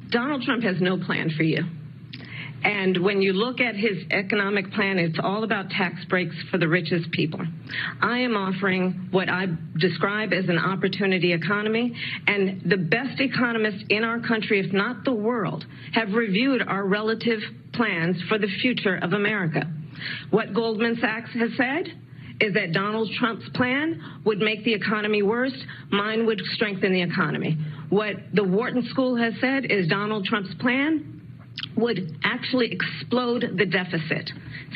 Donald Trump has no plan for you. And when you look at his economic plan, it's all about tax breaks for the richest people. I am offering what I describe as an opportunity economy, and the best economists in our country, if not the world, have reviewed our relative plans for the future of America. What Goldman Sachs has said is that Donald Trump's plan would make the economy worse. Mine would strengthen the economy. What the Wharton School has said is Donald Trump's plan would actually explode the deficit.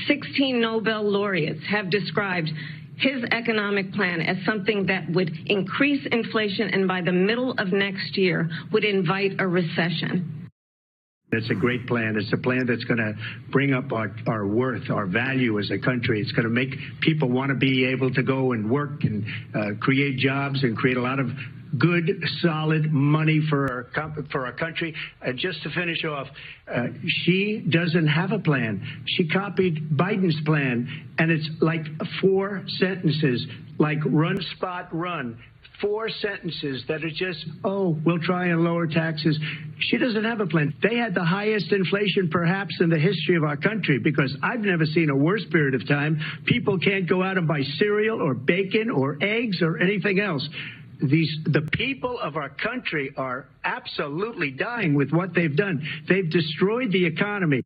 16 Nobel laureates have described his economic plan as something that would increase inflation and by the middle of next year would invite a recession. It's a great plan. It's a plan that's going to bring up our worth, our value as a country. It's going to make people want to be able to go and work and create jobs and create a lot of good, solid money for our country. Just to finish off, she doesn't have a plan. She copied Biden's plan, and it's like 4 sentences, like run, spot, run. 4 sentences that are just, oh, we'll try and lower taxes. She doesn't have a plan. They had the highest inflation perhaps in the history of our country, because I've never seen a worse period of time. People can't go out and buy cereal or bacon or eggs or anything else. The people of our country are absolutely dying with what they've done. They've destroyed the economy.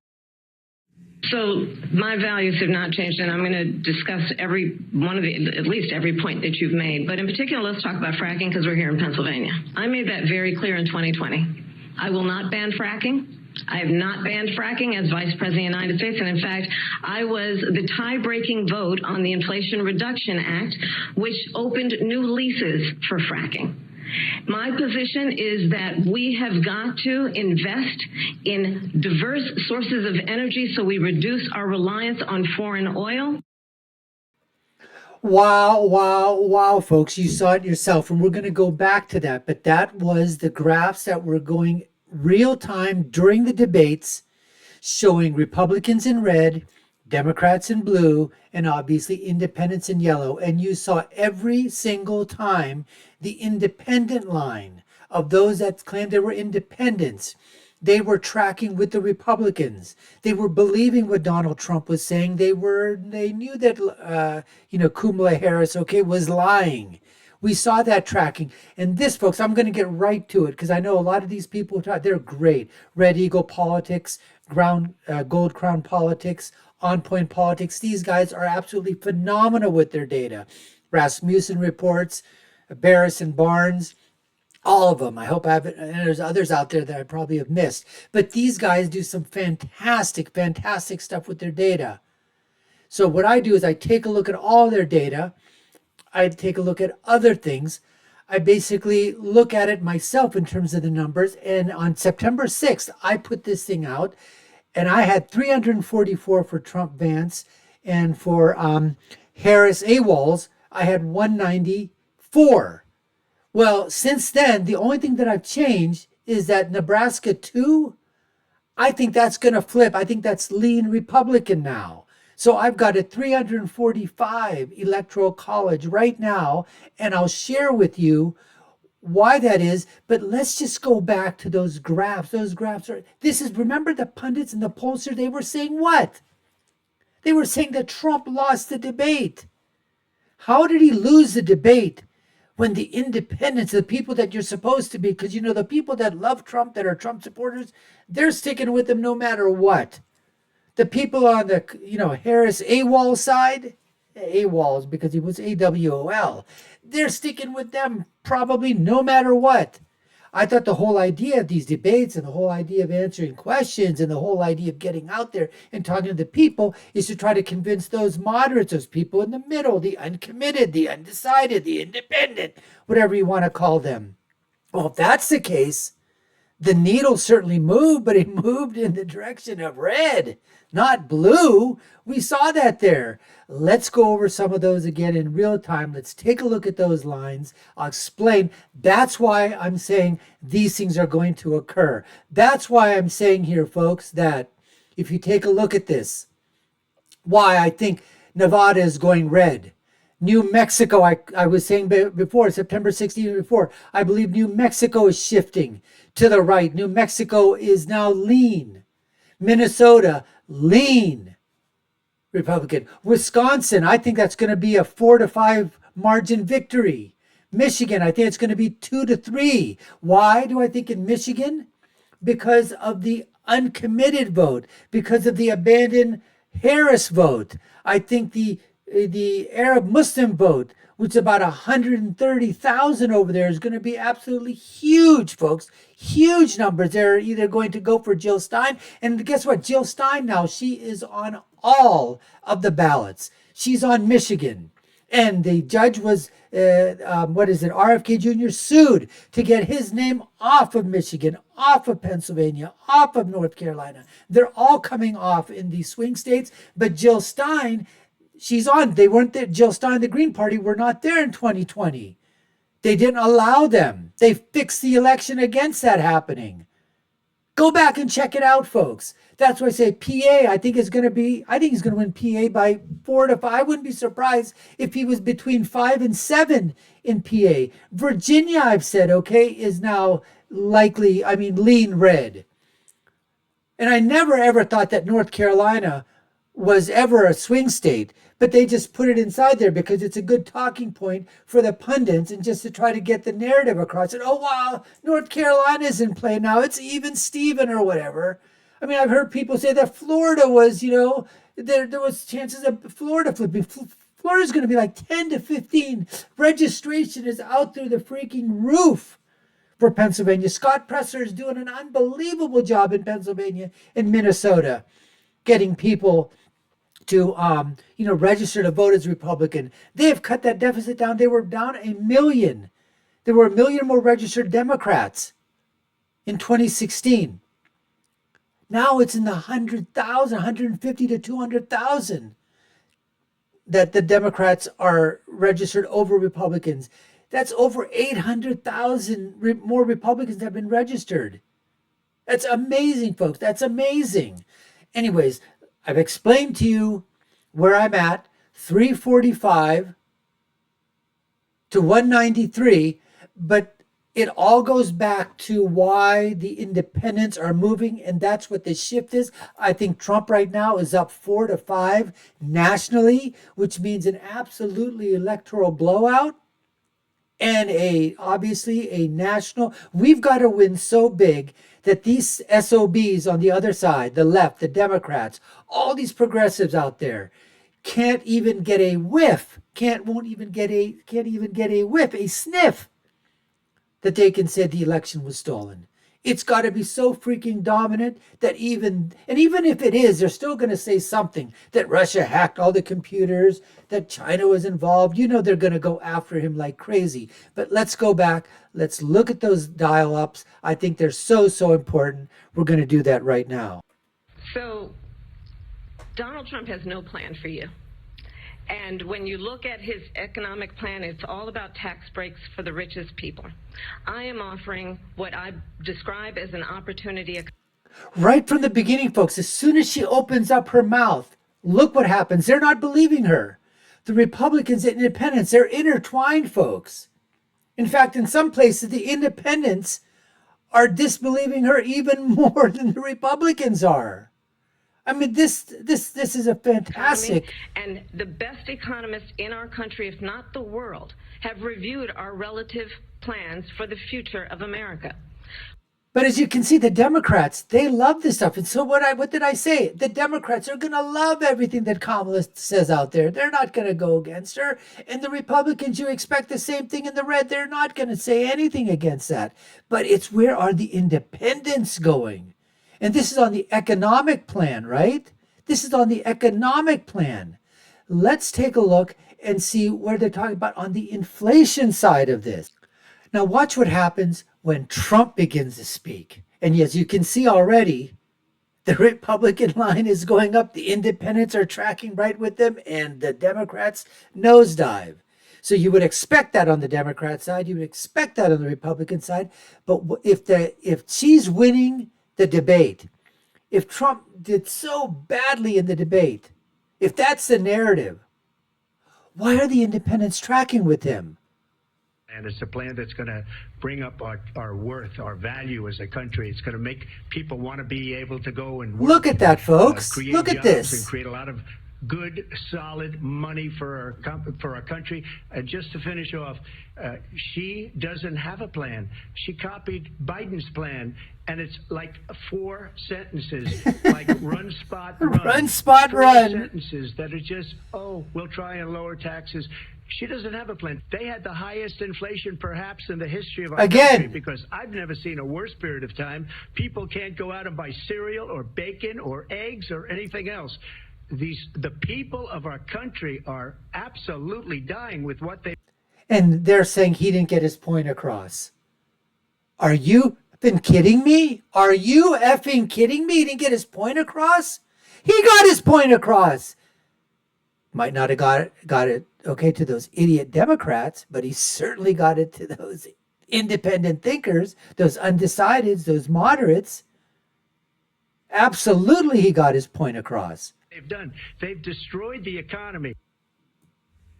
So my values have not changed, and I'm going to discuss at least every point that you've made. But in particular, let's talk about fracking, because we're here in Pennsylvania. I made that very clear in 2020. I will not ban fracking. I have not banned fracking as Vice President of the United States. And in fact, I was the tie-breaking vote on the Inflation Reduction Act, which opened new leases for fracking. My position is that we have got to invest in diverse sources of energy so we reduce our reliance on foreign oil. Wow, folks. You saw it yourself, and we're going to go back to that. But that was the graphs that were going real time during the debates, showing Republicans in red, Democrats in blue, and obviously independents in yellow. And you saw every single time the independent line of those that claimed they were independents. They were tracking with the Republicans. They were believing what Donald Trump was saying. They knew that Kamala Harris, was lying. We saw that tracking. And this, folks, I'm going to get right to it, because I know a lot of these people, they're great. Red Eagle Politics, Gold Crown Politics, On Point Politics. These guys are absolutely phenomenal with their data. Rasmussen Reports, Barris and Barnes, all of them. I hope I haven't, and there's others out there that I probably have missed. But these guys do some fantastic stuff with their data. So what I do is I take a look at all their data. I take a look at other things. I basically look at it myself in terms of the numbers. And on September 6th, I put this thing out, and I had 344 for Trump Vance, and for Harris AWOLs, I had 194. Well, since then, the only thing that I've changed is that Nebraska 2, I think that's going to flip. I think that's lean Republican now. So I've got a 345 electoral college right now, and I'll share with you why that is. But let's just go back to those graphs. Those graphs remember the pundits and the pollsters, they were saying what? They were saying that Trump lost the debate. How did he lose the debate? When the independents, the people that you're supposed to be, because the people that love Trump, that are Trump supporters, they're sticking with him no matter what. The people on the, Harris AWOL side, AWOLs because he was AWOL, they're sticking with them probably no matter what. I thought the whole idea of these debates and the whole idea of answering questions and the whole idea of getting out there and talking to the people is to try to convince those moderates, those people in the middle, the uncommitted, the undecided, the independent, whatever you want to call them. Well, if that's the case, the needle certainly moved, but it moved in the direction of red, not blue. We saw that there. Let's go over some of those again in real time. Let's take a look at those lines. I'll explain. That's why I'm saying these things are going to occur. That's why I'm saying here, folks, that if you take a look at this, why I think Nevada is going red. New Mexico, I was saying before, September 16th before, I believe New Mexico is shifting to the right. New Mexico is now lean. Minnesota, lean Republican. Wisconsin, I think that's going to be a 4-5 margin victory. Michigan, I think it's going to be 2-3. Why do I think in Michigan? Because of the uncommitted vote, because of the abandoned Harris vote. I think the Arab Muslim vote, which is about 130,000 over there, is going to be absolutely huge, folks. Huge numbers. They're either going to go for Jill Stein. And guess what? Jill Stein now, she is on all of the ballots. She's on Michigan. And the judge was, RFK Jr. sued to get his name off of Michigan, off of Pennsylvania, off of North Carolina. They're all coming off in the swing states. But Jill Stein, she's on. They weren't there. Jill Stein, the Green Party, were not there in 2020. They didn't allow them. They fixed the election against that happening. Go back and check it out, folks. That's why I say PA, I think he's going to win PA by 4-5. I wouldn't be surprised if he was between 5 and 7 in PA. Virginia, I've said, okay, is now likely, lean red. And I never ever thought that North Carolina was ever a swing state, but they just put it inside there because it's a good talking point for the pundits and just to try to get the narrative across. And oh wow, North Carolina's in play now. It's even Steven or whatever. I've heard people say that Florida was, there was chances of Florida flipping. Florida's going to be like 10 to 15. Registration is out through the freaking roof for Pennsylvania. Scott Presser is doing an unbelievable job in Pennsylvania and Minnesota, getting people to, register to vote as Republican. They have cut that deficit down. They were down 1 million. There were 1 million more registered Democrats in 2016. Now it's in the 100,000, 150 to 200,000 that the Democrats are registered over Republicans. That's over 800,000 more Republicans have been registered. That's amazing, folks. That's amazing. Anyways, I've explained to you where I'm at, 345 to 193, but it all goes back to why the independents are moving, and that's what the shift is. I think Trump right now is up 4-5 nationally, which means an absolutely electoral blowout and obviously a national. We've got to win so big that these SOBs on the other side, the left, the Democrats, all these progressives out there can't even get a whiff, can't even get a whiff, a sniff that they can say the election was stolen. It's got to be so freaking dominant that even if it is, they're still going to say something, that Russia hacked all the computers, that China was involved. They're going to go after him like crazy. But let's go back. Let's look at those dial-ups. I think they're so, so important. We're going to do that right now. So Donald Trump has no plan for you. And when you look at his economic plan, it's all about tax breaks for the richest people. I am offering what I describe as an opportunity. Right from the beginning, folks, as soon as she opens up her mouth, look what happens. They're not believing her. The Republicans and independents, they're intertwined, folks. In fact, in some places, the independents are disbelieving her even more than the Republicans are. This is a fantastic. And the best economists in our country, if not the world, have reviewed our relative plans for the future of America. But as you can see, the Democrats, they love this stuff. And so what did I say? The Democrats are going to love everything that Kamala says out there. They're not going to go against her. And the Republicans, you expect the same thing in the red. They're not going to say anything against that. But it's where are the independents going? And this is on the economic plan, right? This is on the economic plan. Let's take a look and see where they're talking about on the inflation side of this. Now watch what happens when Trump begins to speak. And as you can see already, the Republican line is going up. The independents are tracking right with them, and the Democrats nosedive. So you would expect that on the Democrat side. You would expect that on the Republican side. But if she's winning the debate, if Trump did so badly in the debate, if that's the narrative, Why are the independents tracking with him? And it's a plan that's going to bring up our worth, our value as a country. It's going to make people want to be able to go and work. Look at that, folks. Create Look at jobs this. and create a lot of good, solid money for our country. And just to finish off, she doesn't have a plan. She copied Biden's plan, and it's like 4 sentences, like run, spot, run. Run, spot, 4 run. sentences that are just, oh, we'll try and lower taxes. She doesn't have a plan. They had the highest inflation perhaps in the history of our country, because I've never seen a worse period of time. People can't go out and buy cereal or bacon or eggs or anything else. The people of our country are absolutely dying with what they... And they're saying he didn't get his point across. Are you been kidding me? Are you effing kidding me? He didn't get his point across? He got his point across. Might not have got it okay to those idiot Democrats, but he certainly got it to those independent thinkers, those undecideds, those moderates. Absolutely, he got his point across. They've done. They've destroyed the economy.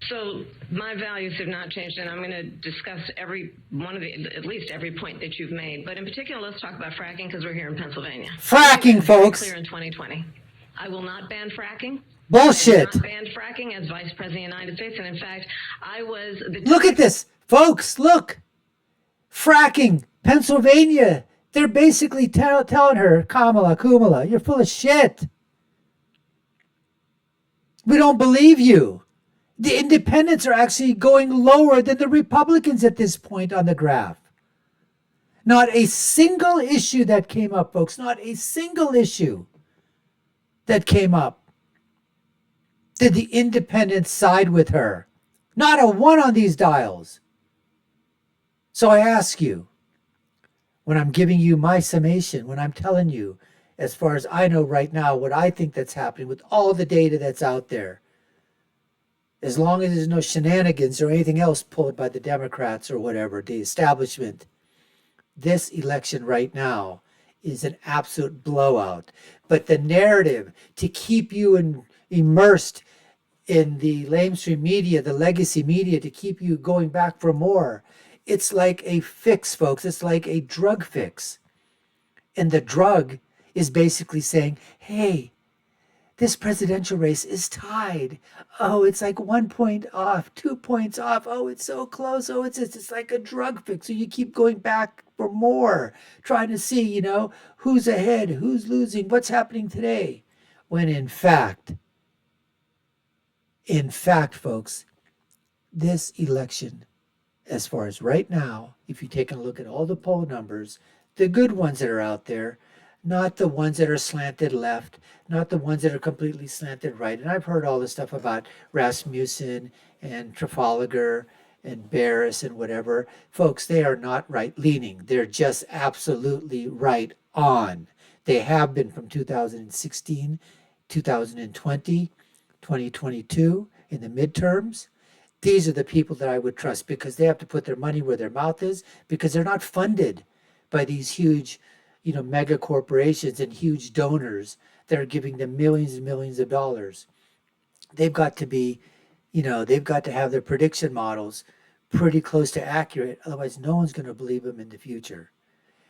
So my values have not changed, and I'm going to discuss at least every point that you've made. But in particular, let's talk about fracking, because we're here in Pennsylvania. Fracking, folks. Clear in 2020. I will not ban fracking. Bullshit. I have not banned fracking as Vice President of the United States, and in fact, I was the... Look at this, folks. Look, fracking, Pennsylvania. They're basically telling her, Kamala, you're full of shit. We don't believe you. The independents are actually going lower than the Republicans at this point on the graph. Not a single issue that came up, folks. Not a single issue that came up. Did the independents side with her? Not a one on these dials. So I ask you, when I'm giving you my summation, when I'm telling you, as far as I know right now, what I think that's happening with all the data that's out there, as long as there's no shenanigans or anything else pulled by the Democrats or whatever, the establishment, this election right now is an absolute blowout. But the narrative to keep you immersed in the lamestream media, the legacy media, to keep you going back for more, it's like a fix, folks. It's like a drug fix. And the drug is basically saying, hey, this presidential race is tied. Oh, it's like 1 point off, 2 points off. Oh, it's so close. Oh, it's like a drug fix. So you keep going back for more, trying to see, who's ahead, who's losing, what's happening today. When in fact, folks, this election, as far as right now, if you take a look at all the poll numbers, the good ones that are out there, not the ones that are slanted left, not the ones that are completely slanted right. And I've heard all this stuff about Rasmussen and Trafalgar and Barris and whatever. Folks, they are not right-leaning. They're just absolutely right on. They have been from 2016, 2020, 2022 in the midterms. These are the people that I would trust, because they have to put their money where their mouth is, because they're not funded by these huge mega corporations and huge donors that are giving them millions and millions of dollars. They've got to be, they've got to have their prediction models pretty close to accurate. Otherwise, no one's going to believe them in the future.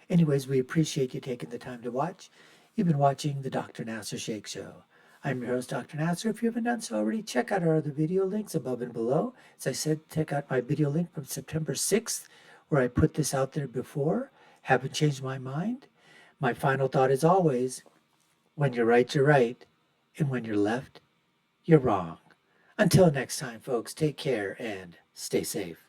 Anyways, we appreciate you taking the time to watch. You've been watching the Dr. Nasser Sheikh Show. I'm your host, Dr. Nasser. If you haven't done so already, check out our other video links above and below. As I said, check out my video link from September 6th, where I put this out there before. Haven't changed my mind. My final thought is always, when you're right, you're right. And when you're left, you're wrong. Until next time, folks, take care and stay safe.